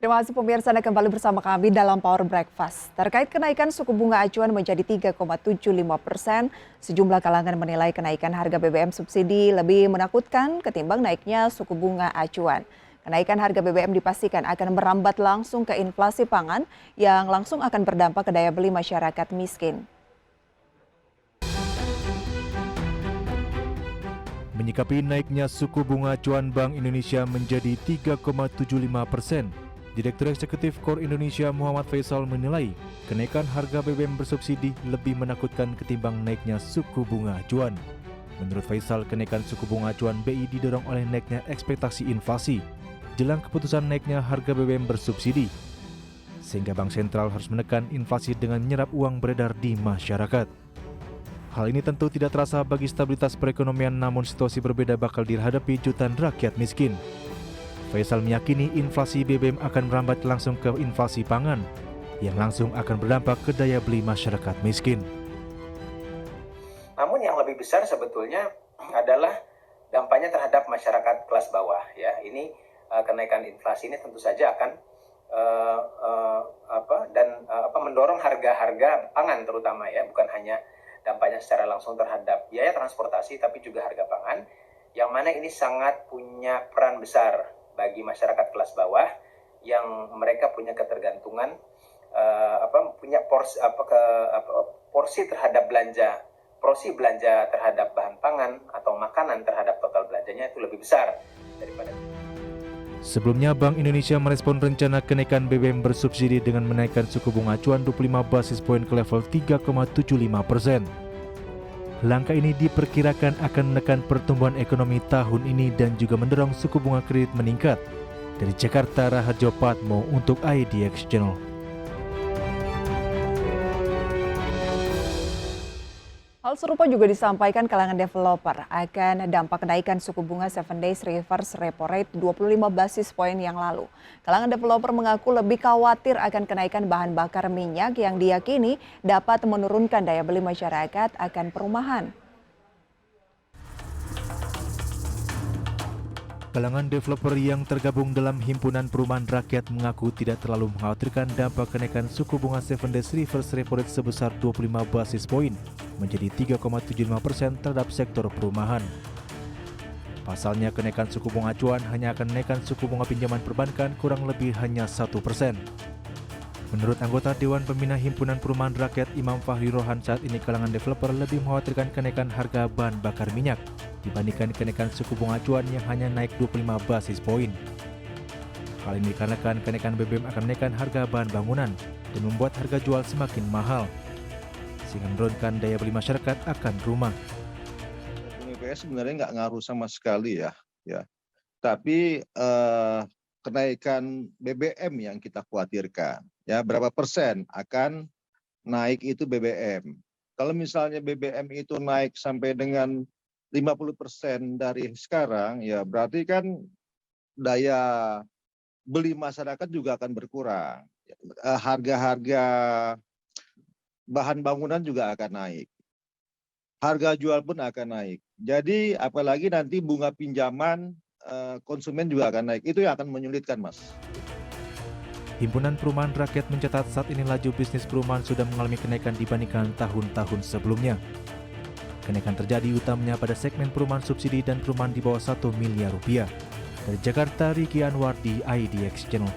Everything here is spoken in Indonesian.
Terima kasih pemirsa, Anda kembali bersama kami dalam Power Breakfast. Terkait kenaikan suku bunga acuan menjadi 3,75%, sejumlah kalangan menilai kenaikan harga BBM subsidi lebih menakutkan ketimbang naiknya suku bunga acuan. Kenaikan harga BBM dipastikan akan merambat langsung ke inflasi pangan yang langsung akan berdampak ke daya beli masyarakat miskin. Menyikapi naiknya suku bunga acuan Bank Indonesia menjadi 3,75%, Direktur Eksekutif KOR Indonesia Muhammad Faisal menilai kenaikan harga BBM bersubsidi lebih menakutkan ketimbang naiknya suku bunga acuan. Menurut Faisal, kenaikan suku bunga acuan BI didorong oleh naiknya ekspektasi inflasi jelang keputusan naiknya harga BBM bersubsidi, sehingga Bank Sentral harus menekan inflasi dengan menyerap uang beredar di masyarakat. Hal ini tentu tidak terasa bagi stabilitas perekonomian, namun situasi berbeda bakal dihadapi jutaan rakyat miskin. Faisal meyakini inflasi BBM akan merambat langsung ke inflasi pangan, yang langsung akan berdampak ke daya beli masyarakat miskin. Namun yang lebih besar sebetulnya adalah dampaknya terhadap masyarakat kelas bawah. Ya, ini kenaikan inflasi ini tentu saja akan mendorong harga-harga pangan terutama, ya, bukan hanya dampaknya secara langsung terhadap biaya transportasi, tapi juga harga pangan, yang mana ini sangat punya peran besar bagi masyarakat kelas bawah yang mereka punya ketergantungan, punya porsi terhadap porsi belanja terhadap bahan pangan atau makanan terhadap total belanjanya itu lebih besar daripada. Sebelumnya, Bank Indonesia merespon rencana kenaikan BBM bersubsidi dengan menaikkan suku bunga acuan 25 basis poin ke level 3,75%. Langkah ini diperkirakan akan menekan pertumbuhan ekonomi tahun ini dan juga mendorong suku bunga kredit meningkat. Dari Jakarta, Raharjo Patmo untuk IDX Channel. Hal serupa juga disampaikan kalangan developer akan dampak kenaikan suku bunga 7 Days Reverse Repo Rate 25 basis poin yang lalu. Kalangan developer mengaku lebih khawatir akan kenaikan bahan bakar minyak yang diyakini dapat menurunkan daya beli masyarakat akan perumahan. Kalangan developer yang tergabung dalam Himpunan Perumahan Rakyat mengaku tidak terlalu mengkhawatirkan dampak kenaikan suku bunga 7 Days Reverse Repo Rate sebesar 25 basis poin menjadi 3,75% terhadap sektor perumahan. Pasalnya, kenaikan suku bunga acuan hanya akan menaikkan suku bunga pinjaman perbankan kurang lebih hanya 1%. Menurut anggota Dewan Pembina Himpunan Perumahan Rakyat Imam Fahri Rohan, saat ini kalangan developer lebih mengkhawatirkan kenaikan harga bahan bakar minyak dibandingkan kenaikan suku bunga acuan yang hanya naik 25 basis poin. Hal ini dikarenakan kenaikan BBM akan menaikkan harga bahan bangunan dan membuat harga jual semakin mahal, sehingga menurunkan daya beli masyarakat akan rumah. BPS sebenarnya nggak ngaruh sama sekali ya. Tapi kenaikan BBM yang kita khawatirkan, ya, berapa persen akan naik itu BBM. Kalau misalnya BBM itu naik sampai dengan 50% dari sekarang, ya berarti kan daya beli masyarakat juga akan berkurang. Harga-harga bahan bangunan juga akan naik. Harga jual pun akan naik. Jadi apalagi nanti bunga pinjaman konsumen juga akan naik. Itu yang akan menyulitkan, Mas. Himpunan Perumahan Rakyat mencatat saat ini laju bisnis perumahan sudah mengalami kenaikan dibandingkan tahun-tahun sebelumnya. Kenaikan terjadi utamanya pada segmen perumahan subsidi dan perumahan di bawah 1 miliar rupiah. Dari Jakarta, Riki Anwar di IDX Channel.